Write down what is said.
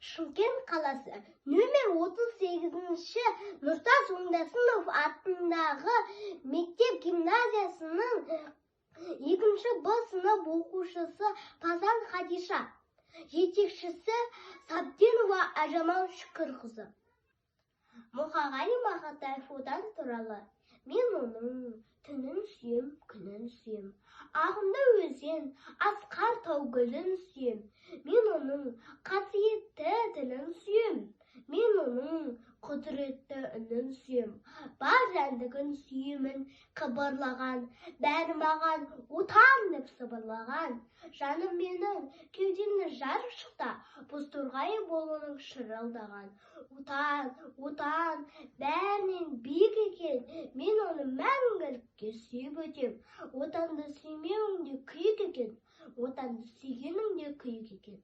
Шымкент қаласы нөмір 38-ші Нұртас Оңдасынов атындағы мектеп гимназиясының 2-ші Б сынып оқушысы Пазан Хадиша, жетекшісі Сабденова Ажамал Шүкірқызы. Мұқағали Мақатаев отан туралы: мен оның түнін сүйем, күнін сүйем. Ағынды өзен, асқар тау гүлін сүйем. Мен оның қасиетті тілін сүйем. Мен оның құдіретті үнін сүйем. Бар жәндігін сүйемін қыбырлаған, бәрі маған отан деп сыбырлаған. Жаным менің кеудемді жарып шықта, бозторғай болуының шырылдаған. Отан, отан, бәрінен биік екен, мен оны мәңгілікке сүйіп өтем. Отанды сүймеуің де күйік екен, отанды сүйгенің де күйік екен.